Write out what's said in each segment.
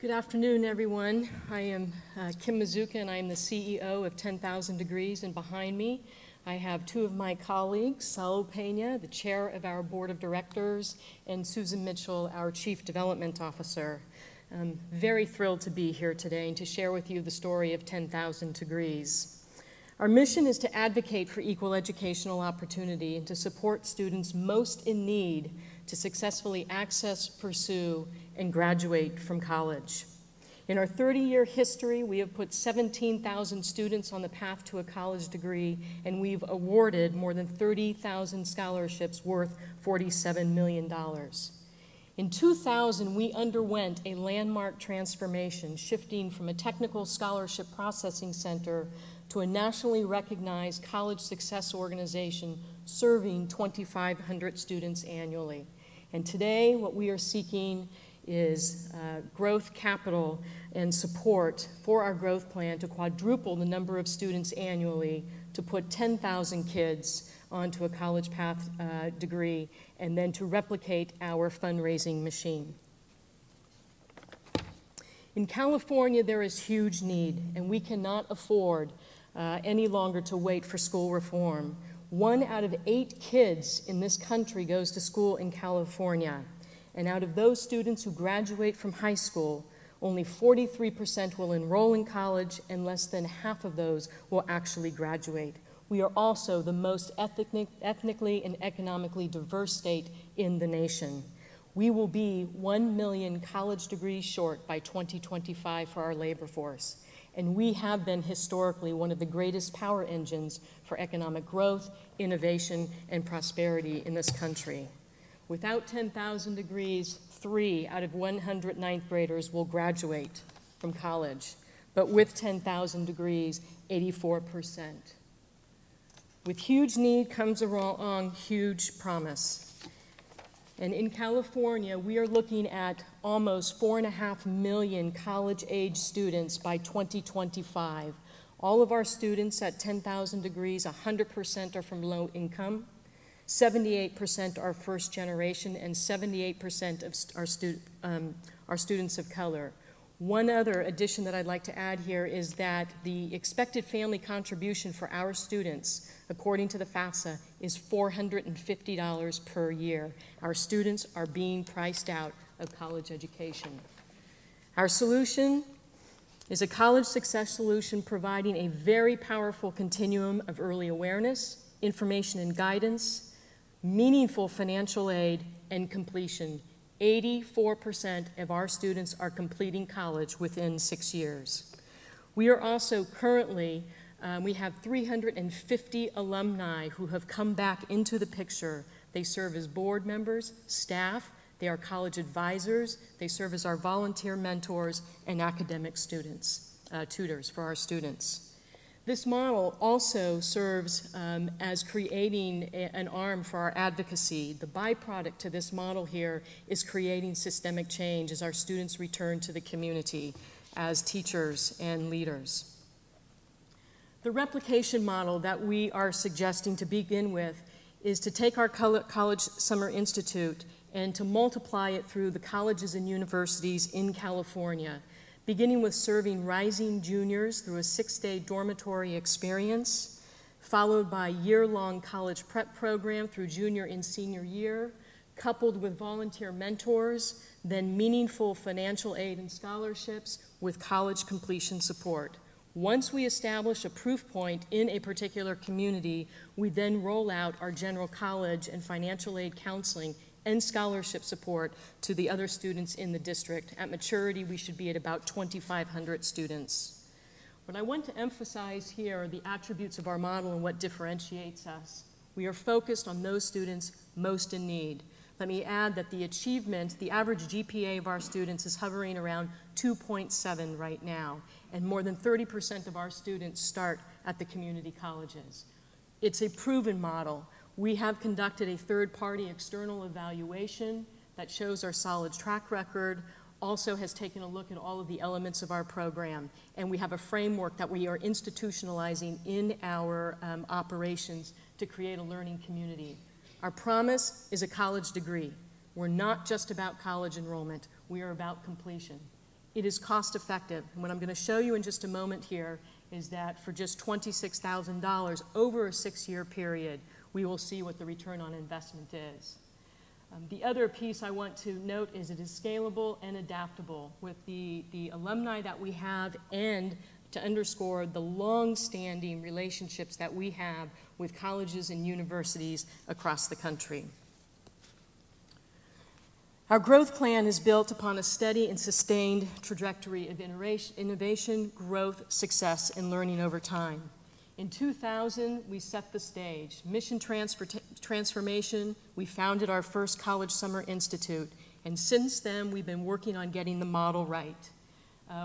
Good afternoon, everyone. I am Kim Mazuka, and I am the CEO of 10,000 Degrees, and behind me I have two of my colleagues, Saul Pena, the chair of our board of directors, and Susan Mitchell, our chief development officer. I'm very thrilled to be here today and to share with you the story of 10,000 Degrees. Our mission is to advocate for equal educational opportunity and to support students most in need to successfully access, pursue, and graduate from college. In our 30-year history, we have put 17,000 students on the path to a college degree, and we've awarded more than 30,000 scholarships worth $47 million. In 2000, we underwent a landmark transformation, shifting from a technical scholarship processing center to a nationally recognized college success organization serving 2,500 students annually. And today, what we are seeking is growth capital and support for our growth plan to quadruple the number of students annually, to put 10,000 kids onto a college path degree, and then to replicate our fundraising machine. In California, there is huge need, and we cannot afford any longer to wait for school reform. 1 out of 8 kids in this country goes to school in California. And out of those students who graduate from high school, only 43% will enroll in college, and less than half of those will actually graduate. We are also the most ethnically and economically diverse state in the nation. We will be 1 million college degrees short by 2025 for our labor force. And we have been historically one of the greatest power engines for economic growth, innovation, and prosperity in this country. Without 10,000 degrees, 3 out of 100 ninth graders will graduate from college. But with 10,000 degrees, 84%. With huge need comes along huge promise. And in California, we are looking at almost 4.5 million college-age students by 2025. All of our students at 10,000 degrees, 100% are from low income, 78% are first generation, and 78% of are students of color. One other addition that I'd like to add here is that the expected family contribution for our students, according to the FAFSA, is $450 per year. Our students are being priced out of college education. Our solution is a college success solution providing a very powerful continuum of early awareness, information and guidance, meaningful financial aid, and completion. 84% of our students are completing college within 6 years. We are also currently, we have 350 alumni who have come back into the picture. They serve as board members, staff, they are college advisors, they serve as our volunteer mentors and academic students, tutors for our students. This model also serves as creating an arm for our advocacy. The byproduct to this model here is creating systemic change as our students return to the community as teachers and leaders. The replication model that we are suggesting to begin with is to take our College Summer Institute and to multiply it through the colleges and universities in California, beginning with serving rising juniors through a 6-day dormitory experience, followed by a year-long college prep program through junior and senior year, coupled with volunteer mentors, then meaningful financial aid and scholarships with college completion support. Once we establish a proof point in a particular community, we then roll out our general college and financial aid counseling and scholarship support to the other students in the district. At maturity, we should be at about 2,500 students. What I want to emphasize here are the attributes of our model and what differentiates us. We are focused on those students most in need. Let me add that the achievement, the average GPA of our students is hovering around 2.7 right now, and more than 30% of our students start at the community colleges. It's a proven model. We have conducted a third-party external evaluation that shows our solid track record, also has taken a look at all of the elements of our program, and we have a framework that we are institutionalizing in our operations to create a learning community. Our promise is a college degree. We're not just about college enrollment. We are about completion. it is cost effective. And what I'm going to show you in just a moment here is that for just $26,000 over a 6-year period, we will see what the return on investment is. The other piece I want to note is it is scalable and adaptable with the alumni that we have, and to underscore the long-standing relationships that we have with colleges and universities across the country. Our growth plan is built upon a steady and sustained trajectory of innovation, growth, success, and learning over time. In 2000, we set the stage. Mission transformation, we founded our first College Summer Institute, and since then, we've been working on getting the model right.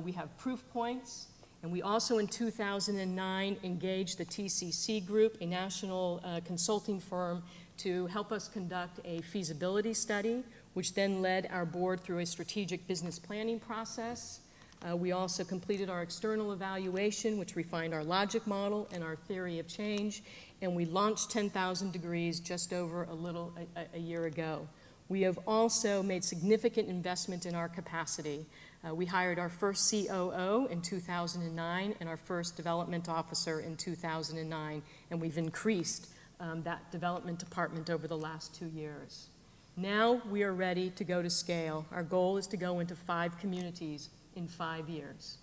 We have proof points, and we also in 2009 engaged the TCC Group, a national consulting firm, to help us conduct a feasibility study, which then led our board through a strategic business planning process. We also completed our external evaluation, which refined our logic model and our theory of change, and we launched 10,000 Degrees just over a year ago. We have also made significant investment in our capacity. We hired our first COO in 2009 and our first development officer in 2009, and we've increased that development department over the last 2 years. Now we are ready to go to scale. Our goal is to go into 5 communities in 5 years.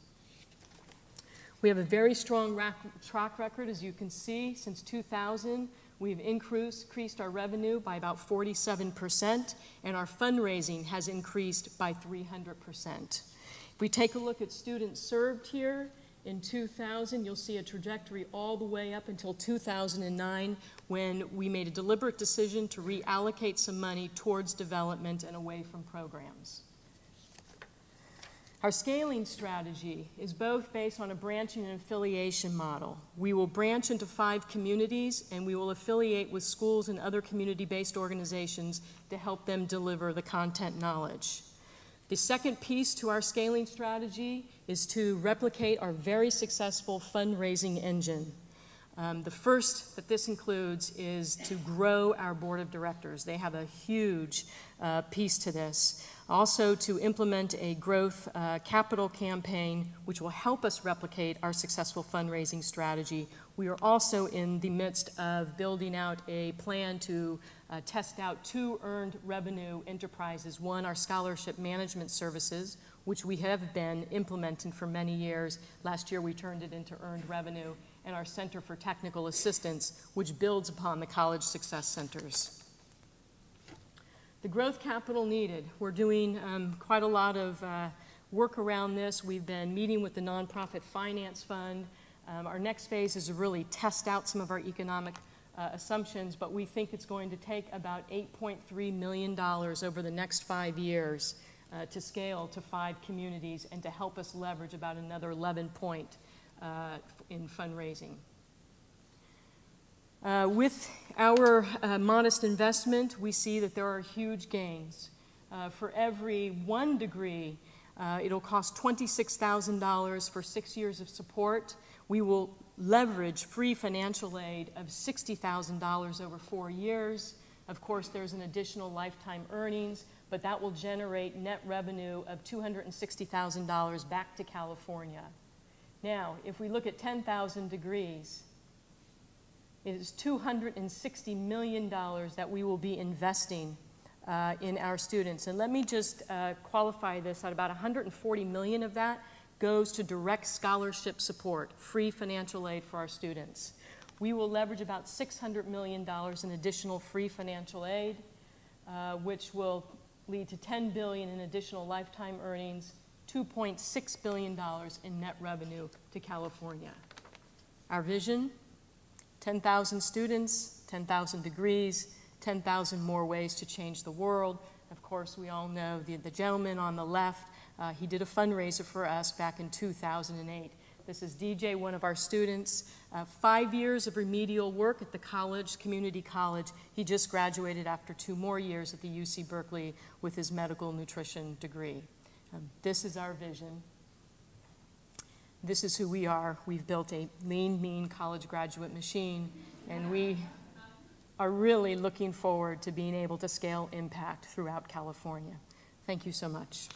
We have a very strong track record, as you can see. Since 2000, we've increased our revenue by about 47%, and our fundraising has increased by 300%. If we take a look at students served here, in 2000, you'll see a trajectory all the way up until 2009, when we made a deliberate decision to reallocate some money towards development and away from programs. Our scaling strategy is both based on a branching and affiliation model. We will branch into 5 communities, and we will affiliate with schools and other community-based organizations to help them deliver the content knowledge. The second piece to our scaling strategy is to replicate our very successful fundraising engine. The first that this includes is to grow our board of directors. They have a huge piece to this. Also, to implement a growth capital campaign, which will help us replicate our successful fundraising strategy. We are also in the midst of building out a plan to test out 2 earned revenue enterprises. One, our scholarship management services, which we have been implementing for many years. Last year, we turned it into earned revenue, and our Center for Technical Assistance, which builds upon the College Success Centers. The growth capital needed. We're doing quite a lot of work around this. We've been meeting with the Nonprofit Finance Fund. Our next phase is to really test out some of our economic assumptions, but we think it's going to take about $8.3 million over the next 5 years to scale to 5 communities and to help us leverage about another 11 point in fundraising. With our modest investment, we see that there are huge gains. For every 1 degree, it'll cost $26,000 for 6 years of support. We will leverage free financial aid of $60,000 over 4 years. Of course, there's an additional lifetime earnings, but that will generate net revenue of $260,000 back to California. Now, if we look at 10,000 Degrees, it is $260 million that we will be investing in our students. And let me just qualify this at about $140 million of that goes to direct scholarship support, free financial aid for our students. We will leverage about $600 million in additional free financial aid, which will lead to $10 billion in additional lifetime earnings, $2.6 billion in net revenue to California. Our vision, 10,000 students, 10,000 degrees, 10,000 more ways to change the world. Of course, we all know the gentleman on the left, he did a fundraiser for us back in 2008. This is DJ, one of our students. 5 years of remedial work at the college, community college. He just graduated after 2 more years at the UC Berkeley with his medical nutrition degree. This is our vision. This is who we are. We've built a lean, mean college graduate machine, and we are really looking forward to being able to scale impact throughout California. Thank you so much.